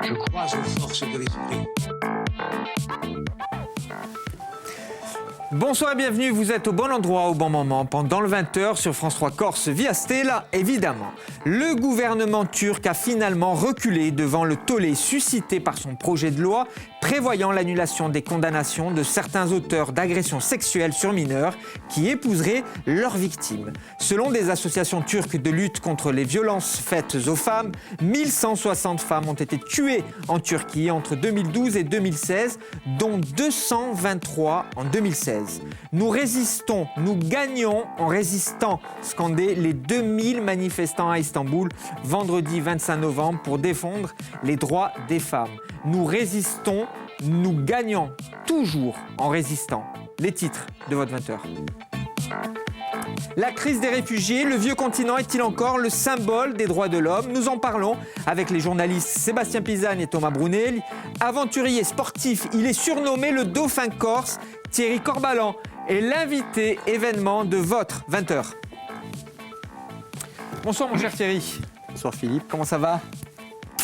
Je crois aux forces de l'esprit. Bonsoir et bienvenue, vous êtes au bon endroit, au bon moment, pendant le 20h sur France 3 Corse via Stella, évidemment. Le gouvernement turc a finalement reculé devant le tollé suscité par son projet de loi prévoyant l'annulation des condamnations de certains auteurs d'agressions sexuelles sur mineurs qui épouseraient leurs victimes. Selon des associations turques de lutte contre les violences faites aux femmes, 1160 femmes ont été tuées en Turquie entre 2012 et 2016, dont 223 en 2016. Nous résistons, nous gagnons en résistant, scandaient les 2000 manifestants à Istanbul vendredi 25 novembre pour défendre les droits des femmes. Nous résistons, nous gagnons toujours en résistant. Les titres de votre 20h. La crise des réfugiés, le vieux continent est-il encore le symbole des droits de l'homme? Nous en parlons avec les journalistes Sébastien Pisani et Thomas Brunel. Aventurier sportif, il est surnommé le Dauphin Corse, Thierry Corbalan est l'invité événement de votre 20h. Bonsoir mon cher Thierry. Bonsoir Philippe. Comment ça va?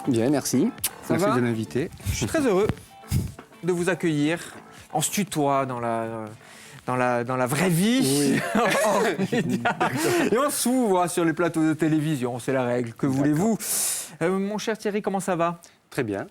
Bien, merci. Merci de m'inviter. Je suis très heureux de vous accueillir. On se tutoie dans la vraie vie. Oui. Et on s'ouvre sur les plateaux de télévision, c'est la règle. Que voulez-vous? Mon cher Thierry, comment ça va? Très bien.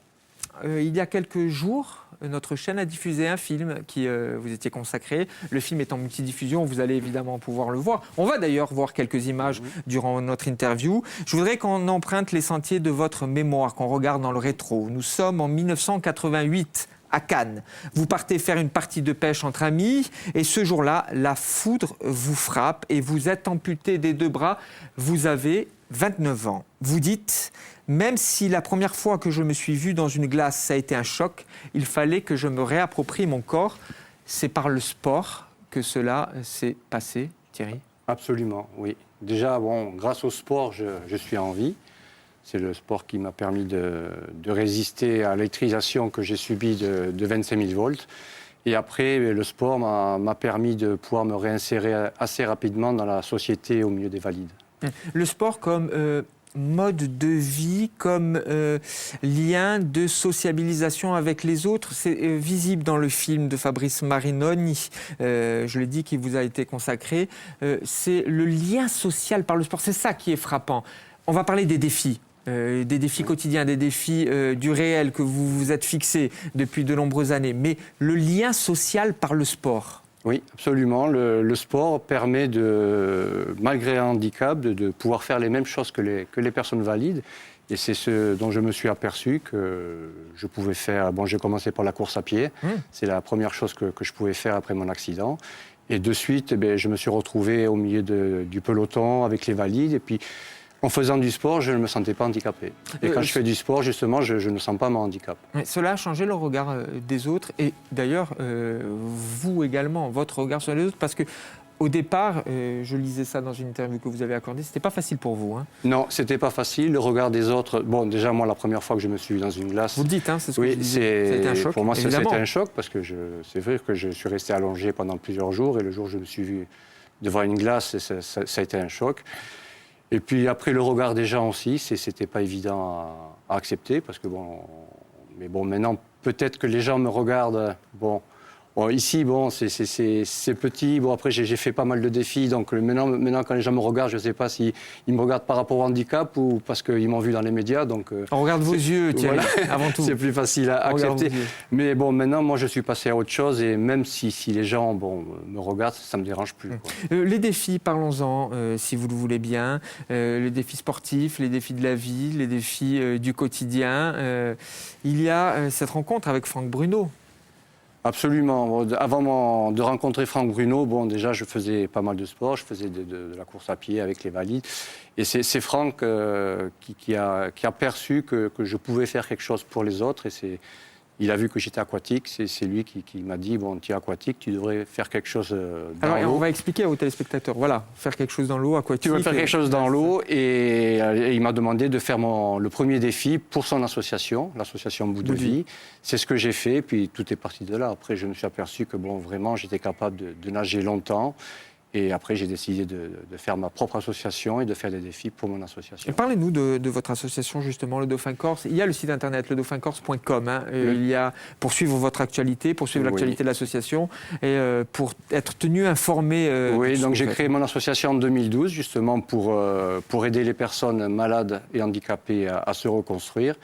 Il y a quelques jours, notre chaîne a diffusé un film qui vous étiez consacré. Le film est en multidiffusion, vous allez évidemment pouvoir le voir. On va d'ailleurs voir quelques images durant notre interview. Je voudrais qu'on emprunte les sentiers de votre mémoire, qu'on regarde dans le rétro. Nous sommes en 1988. À Cannes. Vous partez faire une partie de pêche entre amis et ce jour-là, la foudre vous frappe et vous êtes amputé des deux bras. Vous avez 29 ans. Vous dites, même si la première fois que je me suis vu dans une glace, ça a été un choc, il fallait que je me réapproprie mon corps. C'est par le sport que cela s'est passé, Thierry? Absolument, oui. Déjà, grâce au sport, je suis en vie. C'est le sport qui m'a permis de résister à l'électrisation que j'ai subie de 25 000 volts. Et après, le sport m'a permis de pouvoir me réinsérer assez rapidement dans la société au milieu des valides. Le sport comme mode de vie, comme lien de sociabilisation avec les autres, c'est visible dans le film de Fabrice Marinoni, je l'ai dit, qui vous a été consacré. C'est le lien social par le sport, c'est ça qui est frappant. On va parler des défis. Des défis quotidiens, des défis du réel que vous vous êtes fixés depuis de nombreuses années, mais le lien social par le sport. Oui, absolument. Le sport permet, malgré un handicap, de pouvoir faire les mêmes choses que les personnes valides. Et c'est ce dont je me suis aperçu que je pouvais faire. J'ai commencé par la course à pied. C'est la première chose que je pouvais faire après mon accident. Et de suite, je me suis retrouvé au milieu du peloton avec les valides. Et puis, en faisant du sport, je ne me sentais pas handicapé. Et quand je fais du sport, justement, je ne sens pas mon handicap. Cela a changé le regard des autres et d'ailleurs, vous également, votre regard sur les autres, parce que au départ, je lisais ça dans une interview que vous avez accordée, c'était pas facile pour vous. Hein. Non, c'était pas facile. Le regard des autres. Déjà, moi, la première fois que je me suis vu dans une glace. Vous le dites, c'est ce que je disais. Ça a été un choc. Pour moi, évidemment. C'était un choc parce que c'est vrai que je suis resté allongé pendant plusieurs jours et le jour où je me suis vu devant une glace, ça a été un choc. Et puis après, le regard des gens aussi, c'était pas évident à accepter parce que mais maintenant, peut-être que les gens me regardent, ici, c'est petit. Après, j'ai fait pas mal de défis. Donc maintenant, quand les gens me regardent, je ne sais pas s'ils me regardent par rapport au handicap ou parce qu'ils m'ont vu dans les médias. Donc, on regarde vos yeux, Thierry, avant tout. C'est plus facile à accepter. Mais maintenant, moi, je suis passé à autre chose. Et même si les gens me regardent, ça ne me dérange plus. Les défis, parlons-en, si vous le voulez bien. Les défis sportifs, les défis de la vie, les défis du quotidien. Il y a cette rencontre avec Franck Bruno. Absolument. Avant de rencontrer Franck Bruno, déjà, je faisais pas mal de sport. Je faisais de la course à pied avec les valides. Et c'est Franck qui a perçu que je pouvais faire quelque chose pour les autres. Et il a vu que j'étais aquatique. C'est lui qui m'a dit, tu es aquatique, tu devrais faire quelque chose dans l'eau. On va expliquer aux téléspectateurs. Voilà, faire quelque chose dans l'eau, aquatique. Tu veux faire quelque chose dans l'eau. Et il m'a demandé de faire le premier défi pour son association, l'association Bout de Vie. C'est ce que j'ai fait. Puis tout est parti de là. Après, je me suis aperçu que vraiment, j'étais capable de nager longtemps. Et après, j'ai décidé de faire ma propre association et de faire des défis pour mon association. Et parlez-nous de votre association, justement, le Dauphin Corse. Il y a le site internet, ledauphincorse.com. Hein, Oui. il y a, pour suivre votre actualité, pour suivre l'actualité de l'association et pour être tenu informé. Oui, donc j'ai créé mon association en 2012, justement, pour aider les personnes malades et handicapées à se reconstruire.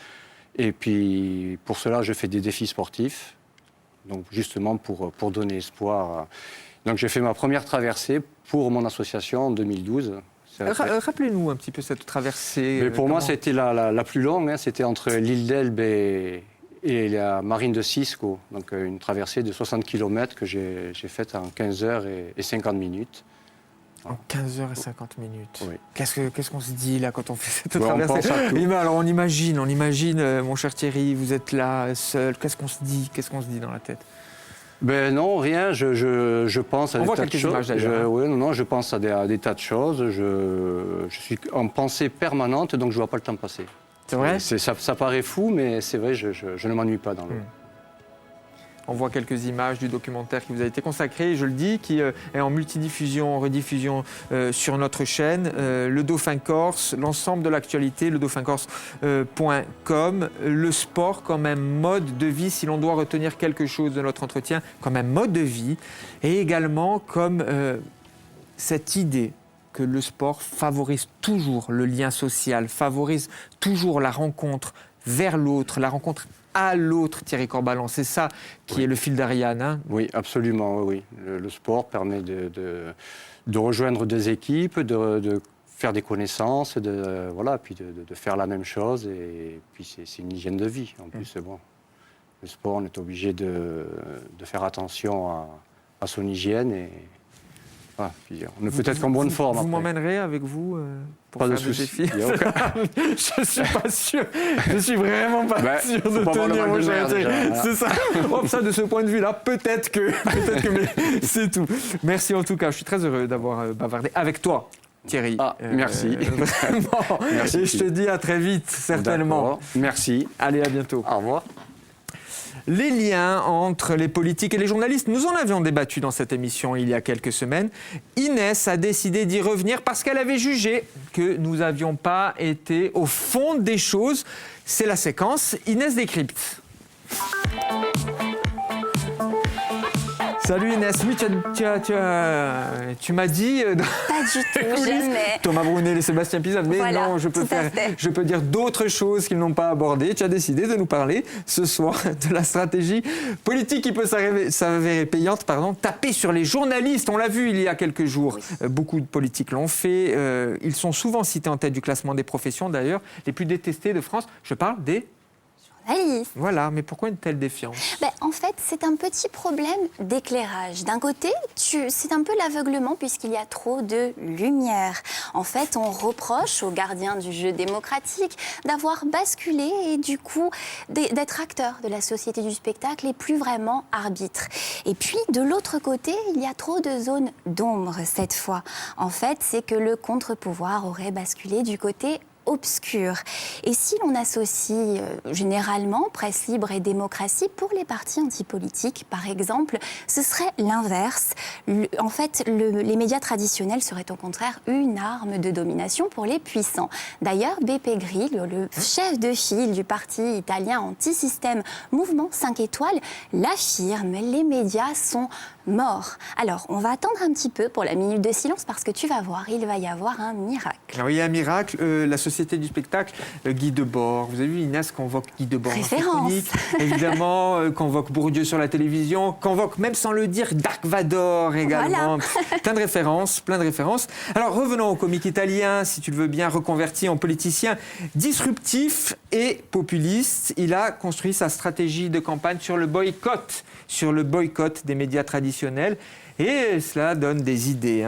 Et puis, pour cela, je fais des défis sportifs, donc justement pour donner espoir. Donc j'ai fait ma première traversée pour mon association en 2012. Rappelez-nous un petit peu cette traversée. Mais pour moi, c'était la plus longue. Hein. C'était entre l'île d'Elbe et la marine de Cisco. Donc une traversée de 60 km que j'ai faite en 15 heures et 50 minutes. En 15 heures et 50 minutes. Oui. Qu'est-ce qu'on se dit là quand on fait cette On traversée? pense à tout. Alors on imagine, mon cher Thierry, vous êtes là, seul. Qu'est-ce qu'on se dit dans la tête? Ben non, rien. Je pense à on des voit tas de quelques choses. images d'ailleurs. Je pense à des tas de choses. Je suis en pensée permanente, donc je ne vois pas le temps passer. C'est vrai? Ça paraît fou, mais c'est vrai, je ne m'ennuie pas dans le... On voit quelques images du documentaire qui vous a été consacré, je le dis, qui est en multidiffusion, en rediffusion sur notre chaîne. Le Dauphin Corse, l'ensemble de l'actualité, ledauphincorse.com. Le sport comme un mode de vie, si l'on doit retenir quelque chose de notre entretien, comme un mode de vie. Et également comme cette idée que le sport favorise toujours le lien social, favorise toujours la rencontre vers l'autre, la rencontre à l'autre, Thierry Corbalan. C'est ça qui est le fil d'Ariane. Hein. Oui, absolument, oui. Le sport permet de rejoindre des équipes, de faire des connaissances, puis de faire la même chose. Et puis c'est une hygiène de vie. En plus, c'est bon. Le sport, on est obligé de faire attention à son hygiène. Et voilà, puis on est peut-être en bonne forme. Vous après. m'emmènerez avec vous pour pas faire de des souci. défis. Je suis pas sûr. Je suis vraiment pas sûr de tenir mon cher Thierry. C'est ça. Ça, de ce point de vue-là, peut-être que, mais c'est tout. Merci en tout cas. Je suis très heureux d'avoir bavardé avec toi, Thierry. Merci. Vraiment. Merci. Et je te dis à très vite, certainement. D'accord. Merci. Allez, à bientôt. Au revoir. Les liens entre les politiques et les journalistes, nous en avions débattu dans cette émission il y a quelques semaines. Inès a décidé d'y revenir parce qu'elle avait jugé que nous n'avions pas été au fond des choses. C'est la séquence Inès décrypte. Salut Inès, oui, tu m'as dit... Pas du tout, jamais. Thomas Brunet et Sébastien Pizan, mais voilà, non, je peux dire d'autres choses qu'ils n'ont pas abordées. Tu as décidé de nous parler ce soir de la stratégie politique qui peut s'avérer payante, taper sur les journalistes. On l'a vu il y a quelques jours. Oui. Beaucoup de politiques l'ont fait. Ils sont souvent cités en tête du classement des professions, d'ailleurs, les plus détestées de France. Je parle des... Alice. Voilà, mais pourquoi une telle défiance? En fait, c'est un petit problème d'éclairage. D'un côté, c'est un peu l'aveuglement puisqu'il y a trop de lumière. En fait, on reproche aux gardiens du jeu démocratique d'avoir basculé et du coup d'être acteurs de la société du spectacle et plus vraiment arbitres. Et puis, de l'autre côté, il y a trop de zones d'ombre cette fois. En fait, c'est que le contre-pouvoir aurait basculé du côté obscur. Et si l'on associe généralement presse libre et démocratie pour les partis antipolitiques, par exemple, ce serait l'inverse. En fait, les médias traditionnels seraient au contraire une arme de domination pour les puissants. D'ailleurs, Beppe Grillo, le chef de file du parti italien anti-système Mouvement 5 étoiles, l'affirme, les médias sont morts. Alors, on va attendre un petit peu pour la minute de silence parce que tu vas voir, il va y avoir un miracle. Alors, il y a un miracle, la société du spectacle, Guy Debord. Vous avez vu, Inès convoque Guy Debord dans ses chroniques, évidemment, convoque Bourdieu sur la télévision, convoque, même sans le dire, Dark Vador également. Voilà. Plein de références. Alors, revenons au comique italien, si tu le veux bien, reconverti en politicien disruptif et populiste. Il a construit sa stratégie de campagne sur le boycott des médias traditionnels. Et cela donne des idées.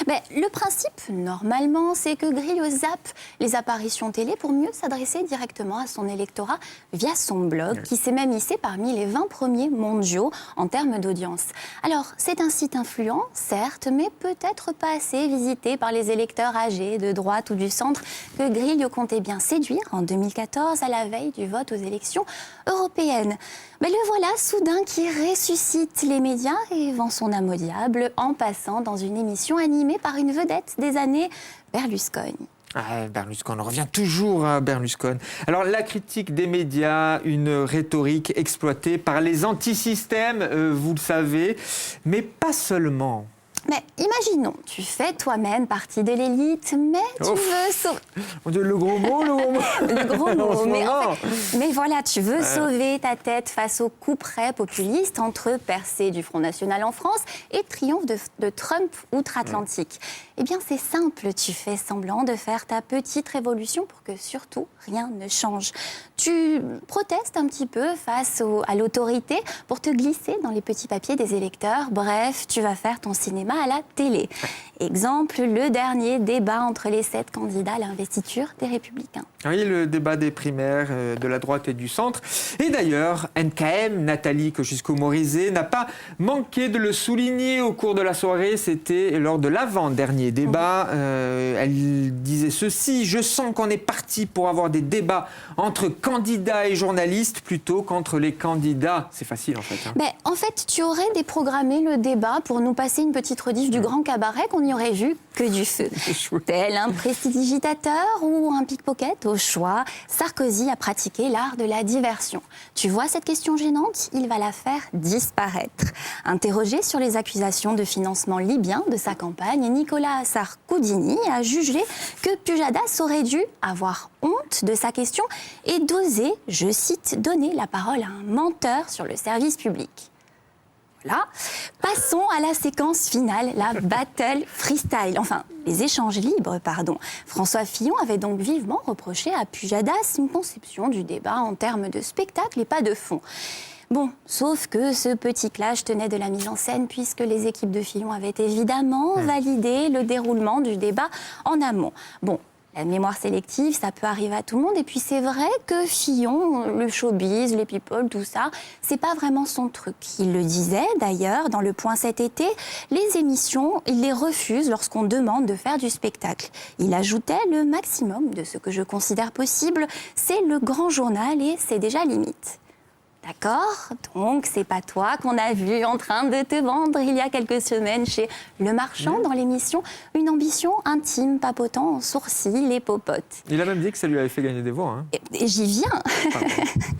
Ben, le principe, normalement, c'est que Grillo zappe les apparitions télé pour mieux s'adresser directement à son électorat via son blog, qui s'est même hissé parmi les 20 premiers mondiaux en termes d'audience. Alors, c'est un site influent, certes, mais peut-être pas assez visité par les électeurs âgés de droite ou du centre que Grillo comptait bien séduire en 2014 à la veille du vote aux élections européennes. Mais le voilà soudain qui ressuscite les médias et vend son âme au diable en passant dans une émission animée par une vedette des années Berlusconi. Ah, Berlusconi, on revient toujours à Berlusconi. Alors, la critique des médias, une rhétorique exploitée par les antisystèmes, vous le savez, mais pas seulement. Mais imaginons, tu fais toi-même partie de l'élite, mais tu veux sauver... Le gros mot, le gros mot. Le gros mot, En ce mais, moment. mais voilà, tu veux sauver ta tête face au couperet populiste entre percée du Front National en France et triomphe de Trump outre-Atlantique. Eh bien, c'est simple, tu fais semblant de faire ta petite révolution pour que surtout rien ne change. Tu protestes un petit peu face à l'autorité pour te glisser dans les petits papiers des électeurs. Bref, tu vas faire ton cinéma à la télé. Exemple, le dernier débat entre les 7 candidats à l'investiture des Républicains. Oui, le débat des primaires de la droite et du centre. Et d'ailleurs, NKM, Nathalie Kosciusko-Morizet, n'a pas manqué de le souligner au cours de la soirée. C'était lors de l'avant-dernier débat. Elle disait ceci: « Je sens qu'on est parti pour avoir des débats entre candidats et journalistes plutôt qu'entre les candidats. » C'est facile en fait. Ben, en fait, tu aurais déprogrammé le débat pour nous passer une petite rediff du grand cabaret qu'on n'y aurait vu que du feu. Tel un prestidigitateur ou un pickpocket, au choix, Sarkozy a pratiqué l'art de la diversion. Tu vois cette question gênante? Il va la faire disparaître. Interrogé sur les accusations de financement libyen de sa campagne, Nicolas Sarkoudini a jugé que Pujadas aurait dû avoir honte de sa question et d'oser, je cite, donner la parole à un menteur sur le service public. Voilà. Passons à la séquence finale, la battle freestyle, enfin les échanges libres, pardon. François Fillon avait donc vivement reproché à Pujadas une conception du débat en termes de spectacle et pas de fond. Bon, sauf que ce petit clash tenait de la mise en scène puisque les équipes de Fillon avaient évidemment validé le déroulement du débat en amont. Bon. La mémoire sélective, ça peut arriver à tout le monde. Et puis c'est vrai que Fillon, le showbiz, les people, tout ça, c'est pas vraiment son truc. Il le disait d'ailleurs dans Le Point cet été, les émissions, il les refuse lorsqu'on demande de faire du spectacle. Il ajoutait: le maximum de ce que je considère possible, c'est le grand journal et c'est déjà limite. D'accord? Donc, c'est pas toi qu'on a vu en train de te vendre il y a quelques semaines chez Le Marchand dans l'émission une ambition intime, papotant en sourcils et popote. Il a même dit que ça lui avait fait gagner des voix. Hein. Et j'y viens,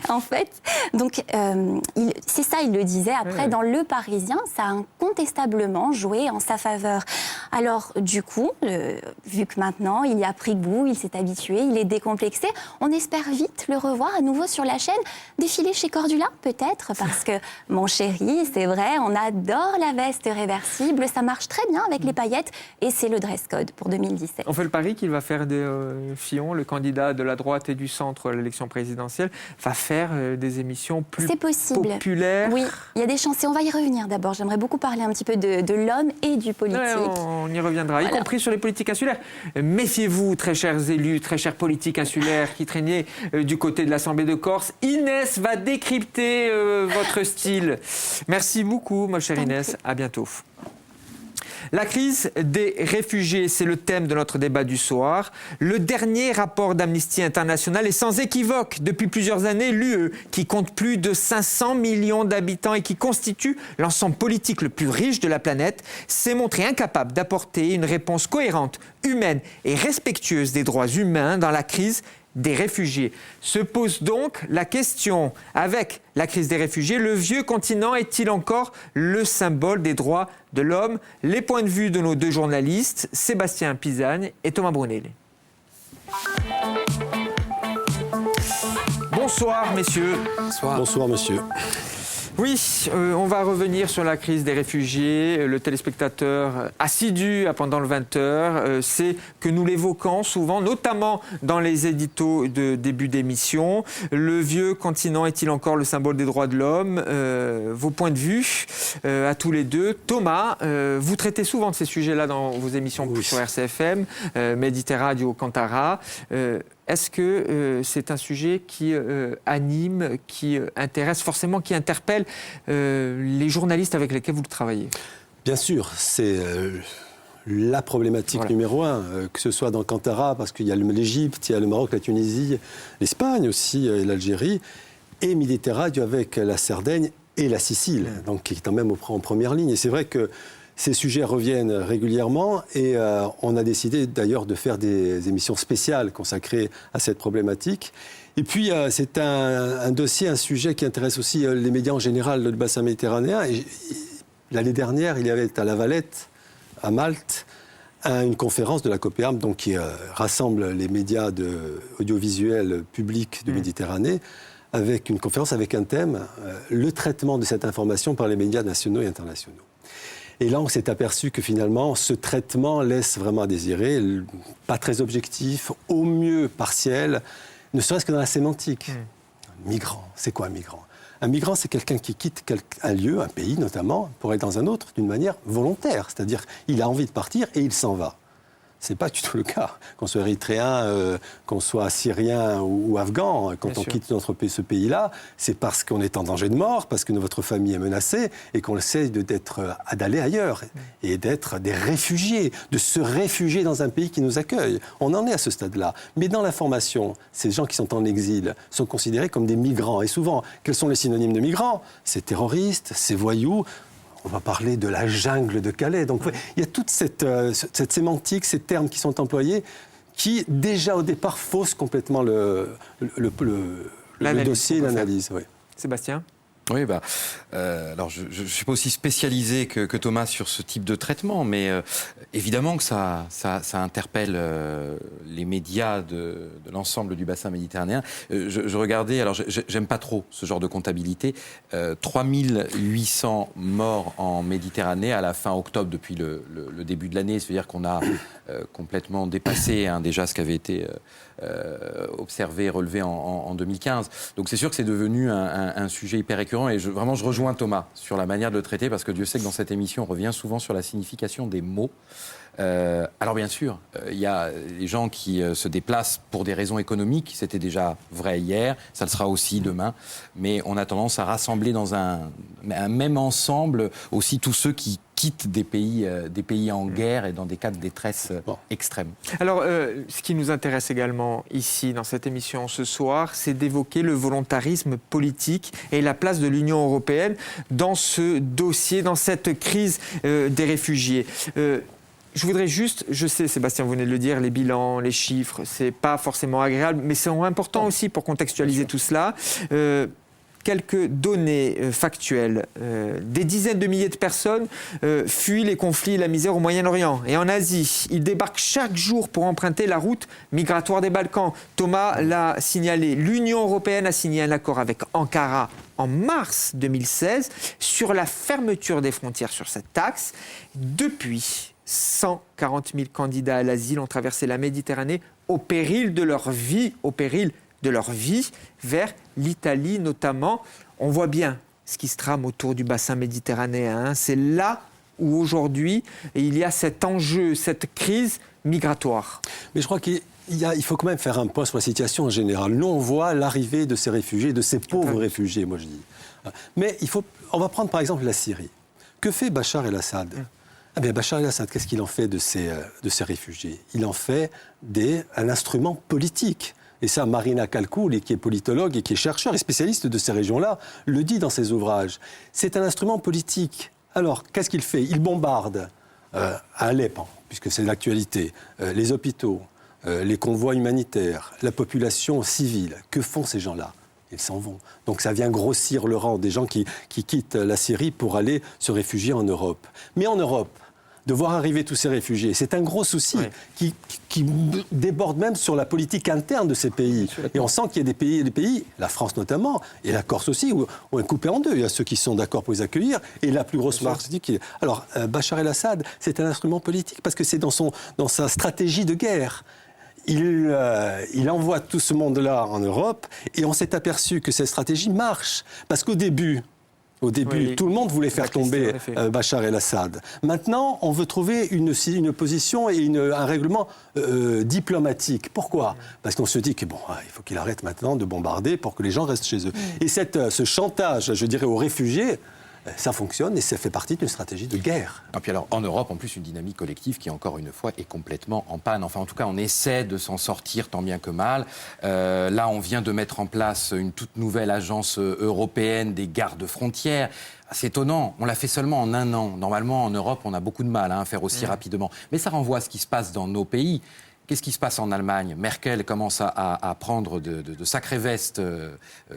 en fait. Donc, c'est ça, il le disait. Après, dans Le Parisien, ça a incontestablement joué en sa faveur. Alors, du coup, vu que maintenant, il y a pris goût, il s'est habitué, il est décomplexé, on espère vite le revoir à nouveau sur la chaîne, défiler chez Cordula, peut-être, parce que, mon chéri, c'est vrai, on adore la veste réversible, ça marche très bien avec les paillettes, et c'est le dress code pour 2017. On fait le pari qu'il va faire Fillon, le candidat de la droite et du centre à l'élection présidentielle, va faire des émissions plus populaires. Oui, il y a des chances. Et on va y revenir d'abord. J'aimerais beaucoup parler un petit peu de l'homme et du politique. Ouais, on y reviendra, y compris sur les politiques insulaires. Méfiez-vous, très chers élus, très chers politiques insulaires qui traînaient du côté de l'Assemblée de Corse. Inès va décrypter votre style. Merci beaucoup, ma chère Inès. À bientôt. La crise des réfugiés, c'est le thème de notre débat du soir. Le dernier rapport d'Amnesty International est sans équivoque. Depuis plusieurs années, l'UE, qui compte plus de 500 millions d'habitants et qui constitue l'ensemble politique le plus riche de la planète, s'est montré incapable d'apporter une réponse cohérente, humaine et respectueuse des droits humains dans la crise des réfugiés. Se pose donc la question, avec la crise des réfugiés, le vieux continent est-il encore le symbole des droits de l'homme? Les points de vue de nos deux journalistes, Sébastien Pisagne et Thomas Brunel. Bonsoir, messieurs. Bonsoir, monsieur. Oui, on va revenir sur la crise des réfugiés. Le téléspectateur assidu pendant le 20h sait que nous l'évoquons souvent, notamment dans les éditos de début d'émission. Le vieux continent est-il encore le symbole des droits de l'homme ? Vos points de vue à tous les deux. Thomas, vous traitez souvent de ces sujets-là dans vos émissions sur RCFM, Méditerradio, Cantara. Est-ce que c'est un sujet qui anime, qui intéresse, forcément qui interpelle les journalistes avec lesquels vous travaillez ? Bien sûr, c'est la problématique numéro un, que ce soit dans Cantara, parce qu'il y a l'Égypte, il y a le Maroc, la Tunisie, l'Espagne aussi, et l'Algérie, et Méditerranée avec la Sardaigne et la Sicile, donc qui est quand même en première ligne. Et c'est vrai que ces sujets reviennent régulièrement et on a décidé d'ailleurs de faire des émissions spéciales consacrées à cette problématique. Et puis c'est un dossier, un sujet qui intéresse aussi les médias en général du bassin méditerranéen. Et l'année dernière, il y avait à La Valette, à Malte, une conférence de la COPEAM, donc qui rassemble les médias audiovisuels publics de Méditerranée, avec une conférence avec un thème, le traitement de cette information par les médias nationaux et internationaux. Et là, on s'est aperçu que finalement, ce traitement laisse vraiment à désirer, pas très objectif, au mieux partiel, ne serait-ce que dans la sémantique. Migrant, c'est quoi un migrant ? Un migrant, c'est quelqu'un qui quitte un lieu, un pays notamment, pour aller dans un autre d'une manière volontaire. C'est-à-dire, il a envie de partir et il s'en va. Ce n'est pas du tout le cas. Qu'on soit érythréen, qu'on soit syrien ou afghan, quand on quitte ce pays-là, c'est parce qu'on est en danger de mort, parce que votre famille est menacée et qu'on essaie d'aller ailleurs et d'être des réfugiés, de se réfugier dans un pays qui nous accueille. On en est à ce stade-là. Mais dans l'information, ces gens qui sont en exil sont considérés comme des migrants. Et souvent, quels sont les synonymes de migrants ? C'est terroristes, c'est voyous. On va parler de la jungle de Calais. Donc, il y a toute cette sémantique, ces termes qui sont employés, qui, déjà au départ, faussent complètement le dossier et l'analyse. Oui. Sébastien ? Oui, alors je ne suis pas aussi spécialisé que Thomas sur ce type de traitement, mais évidemment que ça interpelle les médias de l'ensemble du bassin méditerranéen. Je regardais, alors j'aime pas trop ce genre de comptabilité, 3800 morts en Méditerranée à la fin octobre depuis le début de l'année, c'est-à-dire qu'on a complètement dépassé déjà ce qui avait été observé, relevé en 2015. Donc c'est sûr que c'est devenu un sujet hyper récurrent et vraiment je rejoins Thomas sur la manière de le traiter parce que Dieu sait que dans cette émission on revient souvent sur la signification des mots. Alors bien sûr, il y a des gens qui se déplacent pour des raisons économiques, c'était déjà vrai hier, ça le sera aussi demain, mais on a tendance à rassembler dans un même ensemble aussi tous ceux qui quittent des pays en guerre et dans des cas de détresse extrême. Alors, ce qui nous intéresse également ici, dans cette émission ce soir, c'est d'évoquer le volontarisme politique et la place de l'Union européenne dans ce dossier, dans cette crise des réfugiés. Je voudrais juste, je sais, Sébastien, vous venez de le dire, les bilans, les chiffres, c'est pas forcément agréable, mais c'est important aussi pour contextualiser tout cela. Quelques données factuelles. Des dizaines de milliers de personnes fuient les conflits et la misère au Moyen-Orient et en Asie. Ils débarquent chaque jour pour emprunter la route migratoire des Balkans. Thomas l'a signalé. L'Union européenne a signé un accord avec Ankara en mars 2016 sur la fermeture des frontières sur cette axe. Depuis, 140 000 candidats à l'asile ont traversé la Méditerranée au péril de leur vie, vers l'Italie notamment. On voit bien ce qui se trame autour du bassin méditerranéen. C'est là où aujourd'hui il y a cet enjeu, cette crise migratoire. Mais je crois qu'il faut quand même faire un point sur la situation en général. Nous, on voit l'arrivée de ces réfugiés, de ces pauvres réfugiés, moi je dis. Mais on va prendre par exemple la Syrie. Que fait Bachar el-Assad ? Ah bien, Bachar el-Assad, qu'est-ce qu'il en fait de ces réfugiés ? Il en fait un instrument politique. Et ça, Marina Kalkoul, qui est politologue et qui est chercheur et spécialiste de ces régions-là, le dit dans ses ouvrages. C'est un instrument politique. Alors, qu'est-ce qu'il fait ? Il bombarde à Alep, puisque c'est l'actualité, les hôpitaux, les convois humanitaires, la population civile. Que font ces gens-là ? Ils s'en vont. Donc ça vient grossir le rang des gens qui quittent la Syrie pour aller se réfugier en Europe. Mais en Europe, de voir arriver tous ces réfugiés. C'est un gros souci qui déborde même sur la politique interne de ces pays. Et on sent qu'il y a des pays, la France notamment, et la Corse aussi, où on est coupé en deux. Il y a ceux qui sont d'accord pour les accueillir, et la plus grosse partie qui... Alors, Bachar el-Assad, c'est un instrument politique, parce que c'est dans sa stratégie de guerre. Il envoie tout ce monde-là en Europe, et on s'est aperçu que cette stratégie marche. Parce qu'au début, tout le monde voulait faire tomber Bachar el-Assad. Maintenant, on veut trouver une position et un règlement diplomatique. Pourquoi ? Parce qu'on se dit que il faut qu'il arrête maintenant de bombarder pour que les gens restent chez eux. Et ce chantage, je dirais, aux réfugiés, ça fonctionne et ça fait partie d'une stratégie de guerre. Et puis alors, en Europe, en plus, une dynamique collective qui, encore une fois, est complètement en panne. Enfin, en tout cas, on essaie de s'en sortir tant bien que mal. Là, on vient de mettre en place une toute nouvelle agence européenne des gardes-frontières. C'est étonnant, on l'a fait seulement en 1 an. Normalement, en Europe, on a beaucoup de mal à faire aussi rapidement. Mais ça renvoie à ce qui se passe dans nos pays. Qu'est-ce qui se passe en Allemagne ? Merkel commence à prendre de sacrées vestes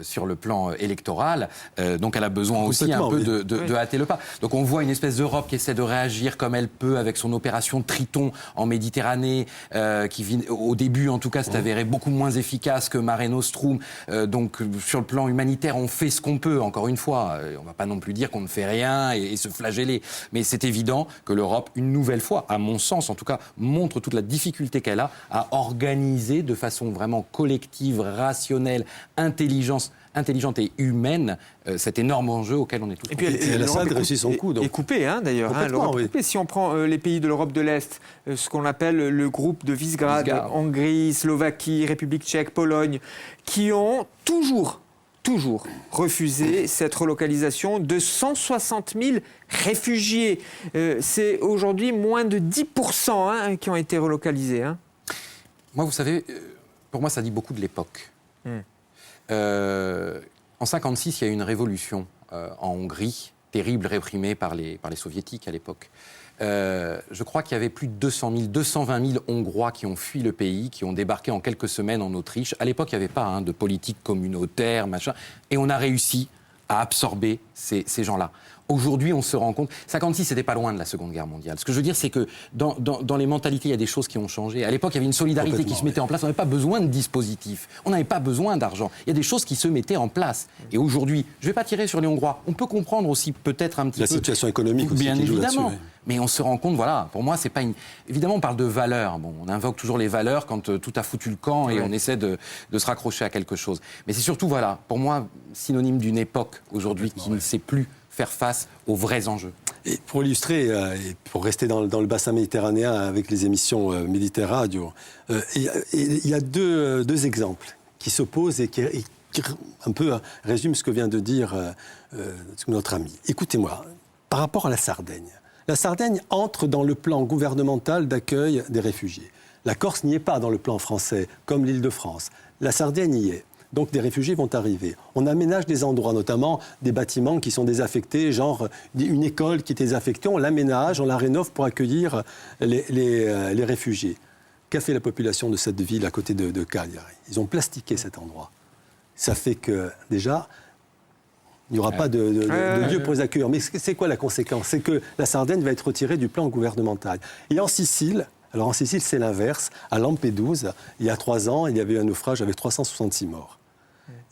sur le plan électoral, donc elle a besoin aussi un peu de hâter le pas. Donc on voit une espèce d'Europe qui essaie de réagir comme elle peut avec son opération Triton en Méditerranée, qui au début en tout cas s'est avérée beaucoup moins efficace que Mare Nostrum. Donc sur le plan humanitaire, on fait ce qu'on peut, encore une fois. On ne va pas non plus dire qu'on ne fait rien et se flageller. Mais c'est évident que l'Europe, une nouvelle fois, à mon sens en tout cas, montre toute la difficulté qu'elle a à organiser de façon vraiment collective, rationnelle, intelligente et humaine cet énorme enjeu auquel on est tous confrontés. Et Assad réussit son coup. Est coupé d'ailleurs. L'Europe est coupée. Si on prend les pays de l'Europe de l'Est, ce qu'on appelle le groupe de Visegrad, Hongrie, Slovaquie, République tchèque, Pologne, qui ont toujours refusé cette relocalisation de 160 000 réfugiés. C'est aujourd'hui moins de 10% qui ont été relocalisés. Moi, vous savez, pour moi, ça dit beaucoup de l'époque. En 1956, il y a eu une révolution en Hongrie, terrible, réprimée par les soviétiques à l'époque. Je crois qu'il y avait plus de 220 000 Hongrois qui ont fui le pays, qui ont débarqué en quelques semaines en Autriche. À l'époque, il n'y avait pas de politique communautaire, machin. Et on a réussi à absorber ces gens-là. Aujourd'hui, on se rend compte... 56, c'était pas loin de la Seconde Guerre mondiale. Ce que je veux dire, c'est que dans les mentalités, il y a des choses qui ont changé. À l'époque, il y avait une solidarité qui se mettait en place. On n'avait pas besoin de dispositifs. On n'avait pas besoin d'argent. Il y a des choses qui se mettaient en place. Et aujourd'hui, je ne vais pas tirer sur les Hongrois. On peut comprendre aussi peut-être un petit peu... La situation économique aussi. Bien évidemment. Mais on se rend compte, voilà, pour moi, c'est pas une... Évidemment, on parle de valeurs. Bon, on invoque toujours les valeurs quand tout a foutu le camp et on essaie de se raccrocher à quelque chose. Mais c'est surtout, voilà, pour moi, synonyme d'une époque aujourd'hui qui ne sait plus faire face aux vrais enjeux. Et pour illustrer, et pour rester dans le bassin méditerranéen avec les émissions Méditerradio, il y a deux exemples qui s'opposent et qui un peu résument ce que vient de dire notre ami. Écoutez-moi, par rapport à la Sardaigne entre dans le plan gouvernemental d'accueil des réfugiés. La Corse n'y est pas dans le plan français, comme l'Île-de-France. La Sardaigne y est. Donc des réfugiés vont arriver. On aménage des endroits, notamment des bâtiments qui sont désaffectés, genre une école qui est désaffectée, on l'aménage, on la rénove pour accueillir les réfugiés. Qu'a fait la population de cette ville à côté de Cagliari ? Ils ont plastiqué cet endroit. Ça fait que, déjà, il n'y aura pas de lieu pour les accueillir. Mais c'est quoi la conséquence ? C'est que la Sardaigne va être retirée du plan gouvernemental. Et en Sicile... Alors en Sicile, c'est l'inverse. À Lampedusa, il y a 3 ans, il y avait eu un naufrage avec 366 morts.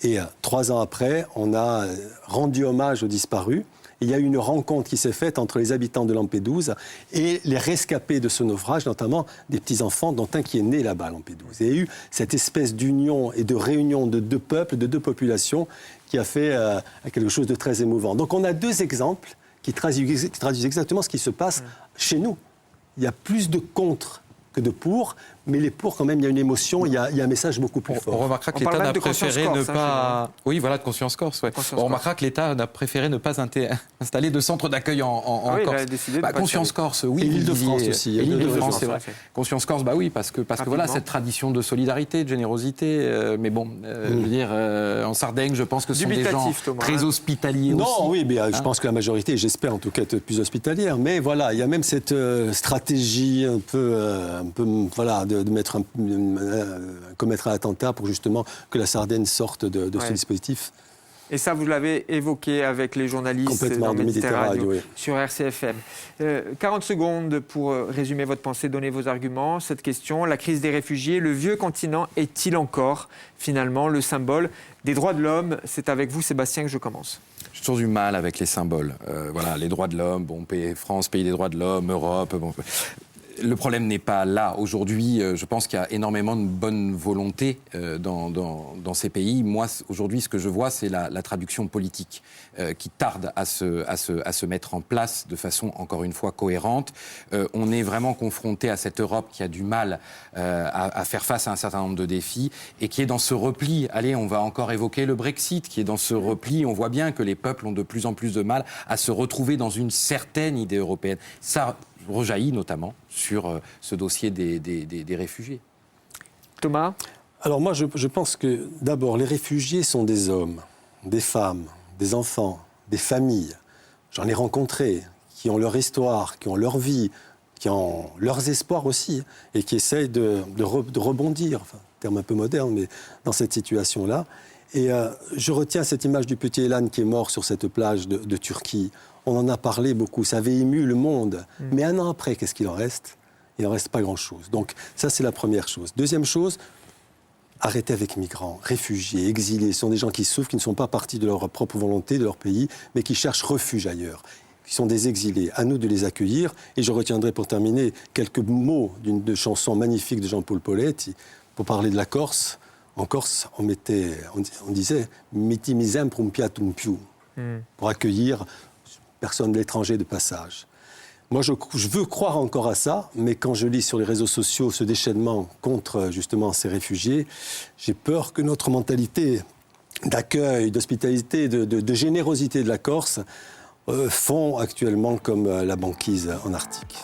Et 3 ans après, on a rendu hommage aux disparus. Il y a eu une rencontre qui s'est faite entre les habitants de Lampedusa et les rescapés de ce naufrage, notamment des petits-enfants, dont un qui est né là-bas à Lampedusa. Il y a eu cette espèce d'union et de réunion de 2 peuples, de 2 populations, qui a fait quelque chose de très émouvant. Donc on a 2 exemples qui traduisent exactement ce qui se passe chez nous. Il y a plus de contre que de pour, mais les pour, quand même, il y a une émotion, il y a un message beaucoup plus fort. On remarquera que l'État n'a préféré ne pas... Oui, voilà, de conscience corse. Ouais. On remarquera que l'État n'a préféré ne pas installer de centre d'accueil en Corse. Il a décidé de Conscience corse, oui. Et l'Île-de-France aussi. Et l'Île-de-France, c'est vrai. Conscience corse, oui, parce que voilà, cette tradition de solidarité, de générosité. Mais bon, je veux dire, en Sardaigne, je pense que ce sont des gens très hospitaliers aussi. Non, oui, mais je pense que la majorité, j'espère en tout cas, être plus hospitalière. Mais voilà, il y a même cette stratégie un peu voilà, de mettre commettre un attentat pour justement que la Sardaigne sorte de ce dispositif. Et ça, vous l'avez évoqué avec les journalistes Complètement, dans de Méditerranée Méditerranée, oui. sur RCFM. 40 secondes pour résumer votre pensée, donner vos arguments. Cette question, la crise des réfugiés, le vieux continent est-il encore finalement le symbole des droits de l'homme? C'est avec vous, Sébastien, que je commence. J'ai toujours du mal avec les symboles. Voilà, les droits de l'homme, bon, France, pays des droits de l'homme, Europe, bon. Le problème n'est pas là. Aujourd'hui, je pense qu'il y a énormément de bonne volonté dans ces pays. Moi, aujourd'hui, ce que je vois, c'est la traduction politique qui tarde à se mettre en place de façon, encore une fois, cohérente. On est vraiment confronté à cette Europe qui a du mal à faire face à un certain nombre de défis et qui est dans ce repli. Allez, on va encore évoquer le Brexit, qui est dans ce repli. On voit bien que les peuples ont de plus en plus de mal à se retrouver dans une certaine idée européenne. Ça rejaillit notamment sur ce dossier des réfugiés. Thomas? Alors moi, je pense que d'abord, les réfugiés sont des hommes, des femmes, des enfants, des familles. J'en ai rencontré qui ont leur histoire, qui ont leur vie, qui ont leurs espoirs aussi, et qui essayent de rebondir, enfin, terme un peu moderne, mais dans cette situation-là. Et je retiens cette image du petit Elan qui est mort sur cette plage de Turquie. On en a parlé beaucoup, ça avait ému le monde. Mais un an après, qu'est-ce qu'il en reste? Il n'en reste pas grand-chose. Donc ça, c'est la première chose. Deuxième chose, arrêtez avec migrants, réfugiés, exilés. Ce sont des gens qui souffrent, qui ne sont pas partis de leur propre volonté, de leur pays, mais qui cherchent refuge ailleurs, qui sont des exilés. À nous de les accueillir. Et je retiendrai pour terminer quelques mots d'une chanson magnifique de Jean-Paul Poletti pour parler de la Corse. En Corse, on disait « Metti misem prumpiatum più » pour accueillir personne de l'étranger de passage. Moi, je veux croire encore à ça, mais quand je lis sur les réseaux sociaux ce déchaînement contre, justement, ces réfugiés, j'ai peur que notre mentalité d'accueil, d'hospitalité, de générosité de la Corse font actuellement comme la banquise en Arctique.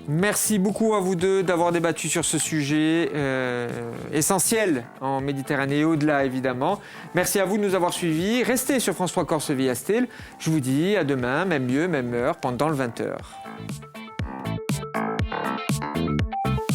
Merci beaucoup à vous deux d'avoir débattu sur ce sujet essentiel en Méditerranée et au-delà, évidemment. Merci à vous de nous avoir suivis. Restez sur France 3 Corse Vie Astel. Je vous dis à demain, même lieu, même heure, pendant le 20h.